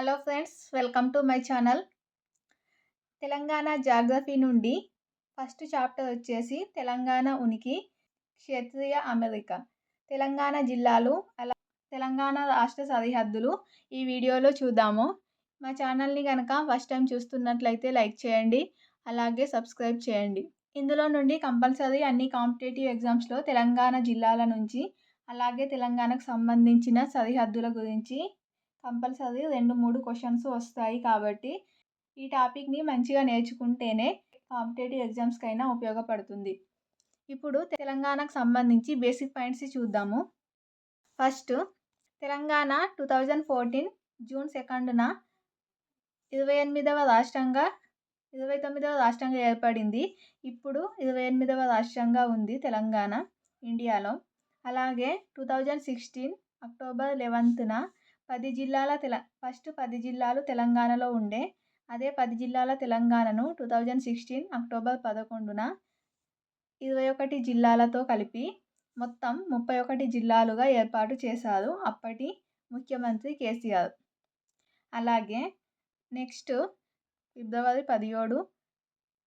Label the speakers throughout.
Speaker 1: Hello friends, welcome to my channel. Telangana geography నుండి first chapter వచ్చేసి తెలంగాణ ఉనికి, క్షేత్రీయ అమెరిక, తెలంగాణ జిల్లాలు, తెలంగాణ రాష్ట్ర సరిహద్దులు ఈ వీడియోలో చూద్దాము. మా ఛానల్ని కనుక ఫస్ట్ టైం చూస్తున్నట్లయితే లైక్ చేయండి, అలాగే సబ్స్క్రైబ్ చేయండి. ఇందులో నుండి కంపల్సరీ అన్ని కాంపిటేటివ్ ఎగ్జామ్స్లో తెలంగాణ జిల్లాల నుంచి అలాగే తెలంగాణకు సంబంధించిన సరిహద్దుల గురించి కంపల్సరీ 2-3 క్వశ్చన్స్ వస్తాయి. కాబట్టి ఈ టాపిక్ని మంచిగా నేర్చుకుంటేనే కాంపిటేటివ్ ఎగ్జామ్స్కైనా ఉపయోగపడుతుంది. ఇప్పుడు తెలంగాణకు సంబంధించి బేసిక్ పాయింట్స్ చూద్దాము. ఫస్ట్, తెలంగాణ 2014 జూన్ 2న 29వ రాష్ట్రంగా ఏర్పడింది. ఇప్పుడు 28వ రాష్ట్రంగా ఉంది తెలంగాణ ఇండియాలో. అలాగే 2016 అక్టోబర్ 11న 10 జిల్లాలు తెలంగాణలో ఉండే. అదే 10 జిల్లాల తెలంగాణను 2016 అక్టోబర్ 11న 21 జిల్లాలతో కలిపి మొత్తం 31 జిల్లాలుగా ఏర్పాటు చేశారు అప్పటి ముఖ్యమంత్రి కేసీఆర్. అలాగే నెక్స్ట్, ఫిబ్రవరి 17,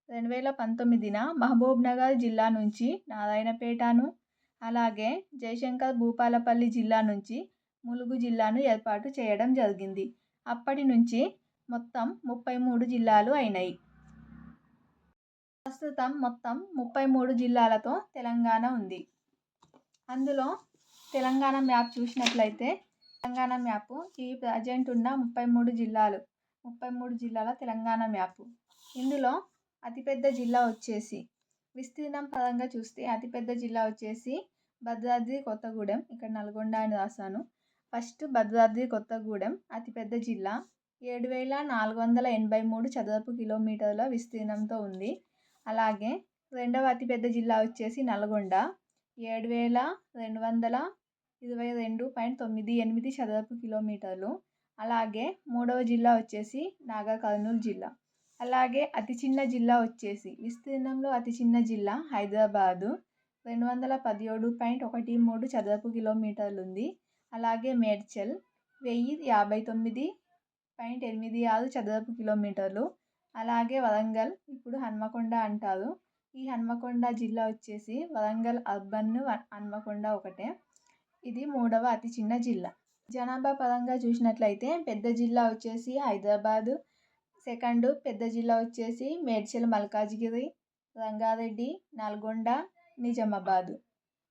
Speaker 1: 2019న మహబూబ్నగర్ జిల్లా నుంచి నారాయణపేటను, అలాగే జయశంకర్ భూపాలపల్లి జిల్లా నుంచి ములుగు జిల్లాను ఏర్పాటు చేయడం జరిగింది. అప్పటి నుంచి మొత్తం 33 జిల్లాలు అయినాయి. ప్రస్తుతం మొత్తం 33 జిల్లాలతో తెలంగాణ ఉంది. అందులో తెలంగాణ మ్యాప్ చూసినట్లయితే తెలంగాణ మ్యాప్ ఈ ప్రజెంట్ ఉన్న 33 జిల్లాల తెలంగాణ మ్యాప్. ఇందులో అతిపెద్ద జిల్లా వచ్చేసి విస్తీర్ణం పరంగా చూస్తే అతిపెద్ద జిల్లా వచ్చేసి భద్రాద్రి కొత్తగూడెం. ఇక్కడ నల్గొండ అని రాశాను. ఫస్ట్ భద్రాద్రి కొత్తగూడెం అతిపెద్ద జిల్లా, 7,483 చదరపు కిలోమీటర్ల విస్తీర్ణంతో ఉంది. అలాగే రెండవ అతిపెద్ద జిల్లా వచ్చేసి నల్గొండ, 7,222.98 చదరపు కిలోమీటర్లు. అలాగే మూడవ జిల్లా వచ్చేసి నాగర్ కర్నూల్ జిల్లా. అలాగే అతి చిన్న జిల్లా వచ్చేసి విస్తీర్ణంలో అతి చిన్న జిల్లా హైదరాబాదు, 217.13 చదరపు కిలోమీటర్లు ఉంది. అలాగే మేడ్చల్ 1059.86 చదరపు కిలోమీటర్లు. అలాగే వరంగల్, ఇప్పుడు హన్మకొండ అంటారు. ఈ హన్మకొండ జిల్లా వచ్చేసి వరంగల్ అర్బన్ హన్మకొండ ఒకటే. ఇది మూడవ అతి చిన్న జిల్లా. జనాభా పరంగా చూసినట్లయితే పెద్ద జిల్లా వచ్చేసి హైదరాబాదు, సెకండ్ పెద్ద జిల్లా వచ్చేసి మేడ్చల్, మల్కాజ్గిరి, రంగారెడ్డి, నల్గొండ, నిజామాబాదు.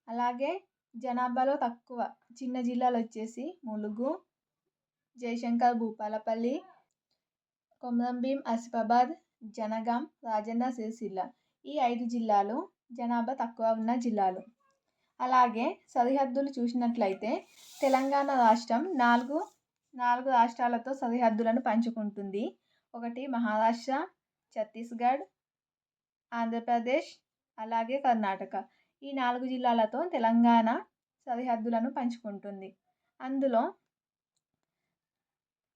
Speaker 1: అలాగే జనాభాలో తక్కువ చిన్న జిల్లాలు వచ్చేసి ములుగు, జయశంకర్ భూపాలపల్లి, కొమరంభీం ఆసిఫాబాద్, జనగాం, రాజన్న సిరిసిల్ల. ఈ 5 జిల్లాలు జనాభా తక్కువ ఉన్న జిల్లాలు. అలాగే సరిహద్దులు చూసినట్లయితే తెలంగాణ రాష్ట్రం నాలుగు రాష్ట్రాలతో సరిహద్దులను పంచుకుంటుంది. ఒకటి మహారాష్ట్ర, ఛత్తీస్గఢ్, ఆంధ్రప్రదేశ్, అలాగే కర్ణాటక. ఈ 4 జిల్లాలతో తెలంగాణ సరిహద్దులను పంచుకుంటుంది. అందులో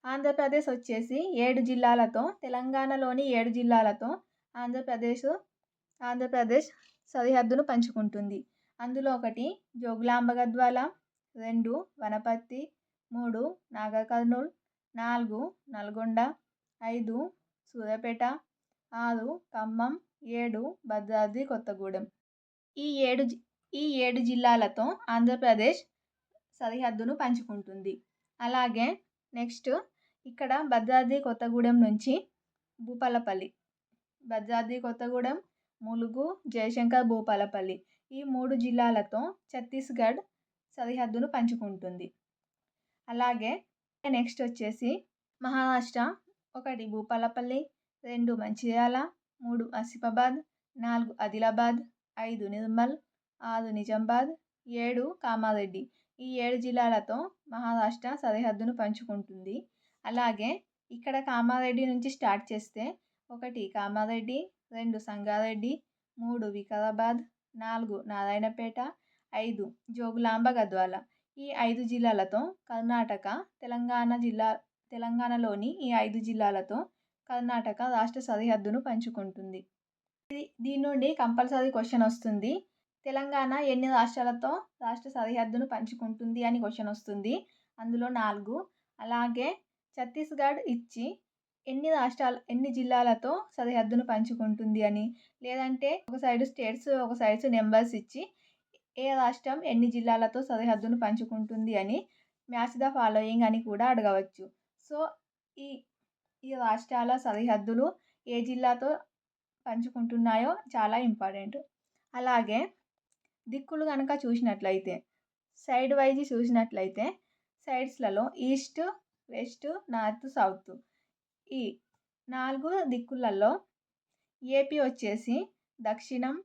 Speaker 1: ఆంధ్రప్రదేశ్ వచ్చేసి 7 జిల్లాలతో, తెలంగాణలోని 7 జిల్లాలతో ఆంధ్రప్రదేశ్ సరిహద్దును పంచుకుంటుంది. అందులో 1 జోగులాంబ గద్వాల, 2 వనపర్తి, 3 నాగర్ కర్నూల్, 4 నల్గొండ, 5 సూర్యాపేట, 6 ఖమ్మం, 7 భద్రాద్రి కొత్తగూడెం. ఈ 7 జిల్లాలతో ఆంధ్రప్రదేశ్ సరిహద్దును పంచుకుంటుంది. అలాగే నెక్స్ట్, ఇక్కడ భద్రాద్రి కొత్తగూడెం నుంచి భూపాలపల్లి, భద్రాద్రి కొత్తగూడెం, ములుగు, జయశంకర్ భూపాలపల్లి ఈ 3 జిల్లాలతో ఛత్తీస్గఢ్ సరిహద్దును పంచుకుంటుంది. అలాగే నెక్స్ట్ వచ్చేసి మహారాష్ట్ర 1 భూపాలపల్లి, 2 మంచిర్యాల, 3 ఆసిఫాబాద్, 4 ఆదిలాబాద్, 5 నిర్మల్, 6 నిజామాబాద్, 7 కామారెడ్డి. ఈ 7 జిల్లాలతో మహారాష్ట్ర సరిహద్దును పంచుకుంటుంది. అలాగే ఇక్కడ కామారెడ్డి నుంచి స్టార్ట్ చేస్తే 1 కామారెడ్డి, 2 సంగారెడ్డి, 3 వికారాబాద్, 4 నారాయణపేట, 5 జోగులాంబ గద్వాల. ఈ 5 జిల్లాలతో కర్ణాటక, తెలంగాణలోని ఈ 5 జిల్లాలతో కర్ణాటక రాష్ట్ర సరిహద్దును పంచుకుంటుంది. దీని నుండి కంపల్సరీ క్వశ్చన్ వస్తుంది. తెలంగాణ ఎన్ని రాష్ట్రాలతో రాష్ట్ర సరిహద్దును పంచుకుంటుంది అని క్వశ్చన్ వస్తుంది. అందులో 4. అలాగే ఛత్తీస్గఢ్ ఇచ్చి ఎన్ని జిల్లాలతో సరిహద్దును పంచుకుంటుంది అని, లేదంటే ఒక సైడు స్టేట్స్ ఒక సైడ్స్ నెంబర్స్ ఇచ్చి ఏ రాష్ట్రం ఎన్ని జిల్లాలతో సరిహద్దును పంచుకుంటుంది అని మ్యాచ్ ద ఫాలోయింగ్ అని కూడా అడగవచ్చు. సో ఈ ఈ రాష్ట్రాల సరిహద్దులు ఏ జిల్లాతో పంచుకుంటున్నాయో చాలా ఇంపార్టెంట్. అలాగే దిక్కులు కనుక చూసినట్లయితే సైడ్ వైజ్ చూసినట్లయితే సైడ్స్లలో ఈస్ట్, వెస్ట్, నార్త్, సౌత్ ఈ 4 దిక్కులలో ఏపీ వచ్చేసి దక్షిణం,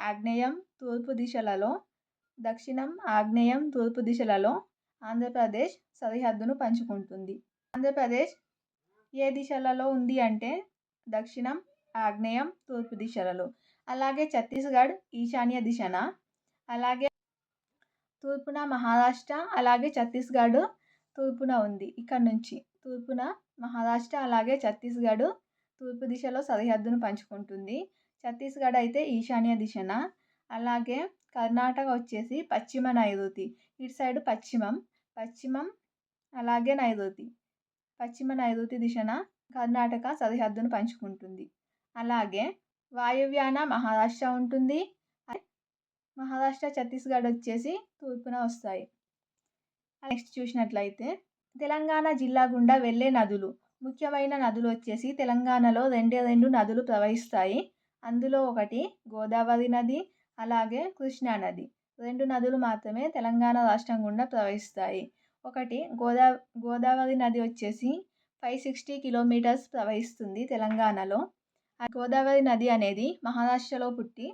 Speaker 1: ఆగ్నేయం, తూర్పు దిశలలో ఆంధ్రప్రదేశ్ సరిహద్దును పంచుకుంటుంది. ఆంధ్రప్రదేశ్ ఏ దిశలలో ఉంది అంటే దక్షిణం, ఆగ్నేయం, తూర్పు దిశలలో. అలాగే ఛత్తీస్గఢ్ ఈశాన్య దిశన, అలాగే తూర్పున మహారాష్ట్ర, అలాగే ఛత్తీస్గఢ్ తూర్పున ఉంది. ఇక్కడ నుంచి తూర్పున మహారాష్ట్ర, అలాగే ఛత్తీస్గఢ్ తూర్పు దిశలో సరిహద్దును పంచుకుంటుంది. ఛత్తీస్గఢ్ అయితే ఈశాన్య దిశన, అలాగే కర్ణాటక వచ్చేసి పశ్చిమ నైరుతి. ఇటు సైడ్ పశ్చిమం అలాగే పశ్చిమ నైరుతి దిశన కర్ణాటక సరిహద్దును పంచుకుంటుంది. అలాగే వాయువ్యాన మహారాష్ట్ర ఉంటుంది. మహారాష్ట్ర, ఛత్తీస్గఢ్ వచ్చేసి తూర్పున వస్తాయి. నెక్స్ట్ చూసినట్లయితే తెలంగాణ జిల్లా గుండా వెళ్ళే నదులు. ముఖ్యమైన నదులు వచ్చేసి తెలంగాణలో 2 నదులు ప్రవహిస్తాయి. అందులో ఒకటి గోదావరి నది, అలాగే కృష్ణా నది. 2 నదులు మాత్రమే తెలంగాణ రాష్ట్రం గుండా ప్రవహిస్తాయి. ఒకటి గోదావరి నది వచ్చేసి 560 కిలోమీటర్స్ ప్రవహిస్తుంది తెలంగాణలో. గోదావరి నది అనేది మహారాష్ట్రలో పుట్టి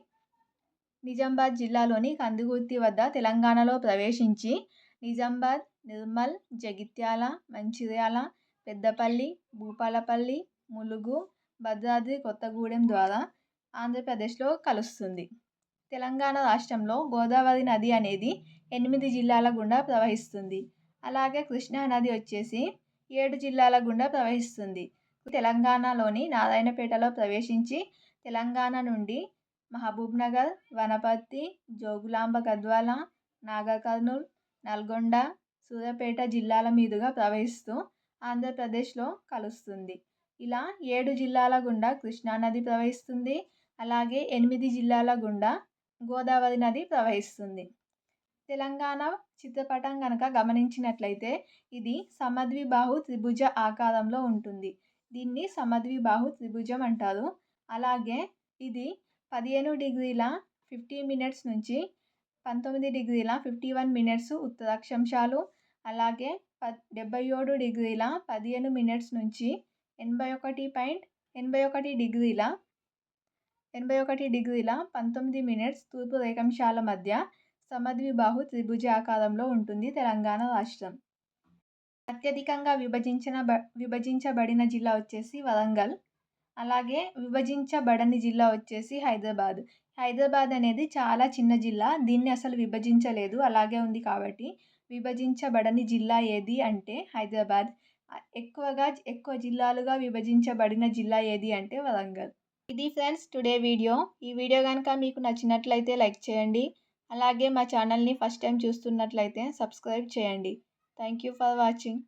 Speaker 1: నిజామాబాద్ జిల్లాలోని కందుగుర్తి వద్ద తెలంగాణలో ప్రవేశించి నిజామాబాద్, నిర్మల్, జగిత్యాల, మంచిర్యాల, పెద్దపల్లి, భూపాలపల్లి, ములుగు, భద్రాద్రి కొత్తగూడెం ద్వారా ఆంధ్రప్రదేశ్లో కలుస్తుంది. తెలంగాణ రాష్ట్రంలో గోదావరి నది అనేది 8 జిల్లాల గుండా ప్రవహిస్తుంది. అలాగే కృష్ణా నది వచ్చేసి 7 జిల్లాల గుండా ప్రవహిస్తుంది. తెలంగాణలోని నారాయణపేటలో ప్రవేశించి తెలంగాణ నుండి మహబూబ్నగర్, వనపర్తి, జోగులాంబ గద్వాల, నాగర్ కర్నూల్, నల్గొండ, సూర్యాపేట జిల్లాల మీదుగా ప్రవహిస్తూ ఆంధ్రప్రదేశ్లో కలుస్తుంది. ఇలా 7 జిల్లాల గుండా కృష్ణానది ప్రవహిస్తుంది. అలాగే 8 జిల్లాల గుండా గోదావరి నది ప్రవహిస్తుంది. తెలంగాణ చిత్రపటం కనుక గమనించినట్లయితే ఇది సమద్విబాహు త్రిభుజ ఆకారంలో ఉంటుంది. దీన్ని సమద్విబాహు త్రిభుజం అంటారు. అలాగే ఇది 15 డిగ్రీల 50 మినిట్స్ నుంచి 19 డిగ్రీల 51 మినిట్స్ ఉత్తర అక్షాంశాలు, అలాగే 77 డిగ్రీల 15 మినిట్స్ నుంచి 81 డిగ్రీల 19 మినిట్స్ తూర్పు రేఖాంశాల మధ్య సమద్విబాహు త్రిభుజ ఆకారంలో ఉంటుంది తెలంగాణ రాష్ట్రం. అత్యధికంగా విభజించబడిన జిల్లా వచ్చేసి వరంగల్. అలాగే విభజించబడని జిల్లా వచ్చేసి హైదరాబాద్ అనేది చాలా చిన్న జిల్లా. దీన్ని అసలు విభజించలేదు, అలాగే ఉంది. కాబట్టి విభజించబడని జిల్లా ఏది అంటే హైదరాబాద్. ఎక్కువ జిల్లాలుగా విభజించబడిన జిల్లా ఏది అంటే వరంగల్. ఇది ఫ్రెండ్స్ టుడే వీడియో. ఈ వీడియో కనుక మీకు నచ్చినట్లయితే లైక్ చేయండి. అలాగే మా ఛానల్ని ఫస్ట్ టైం చూస్తున్నట్లయితే సబ్స్క్రైబ్ చేయండి. Thank you for watching.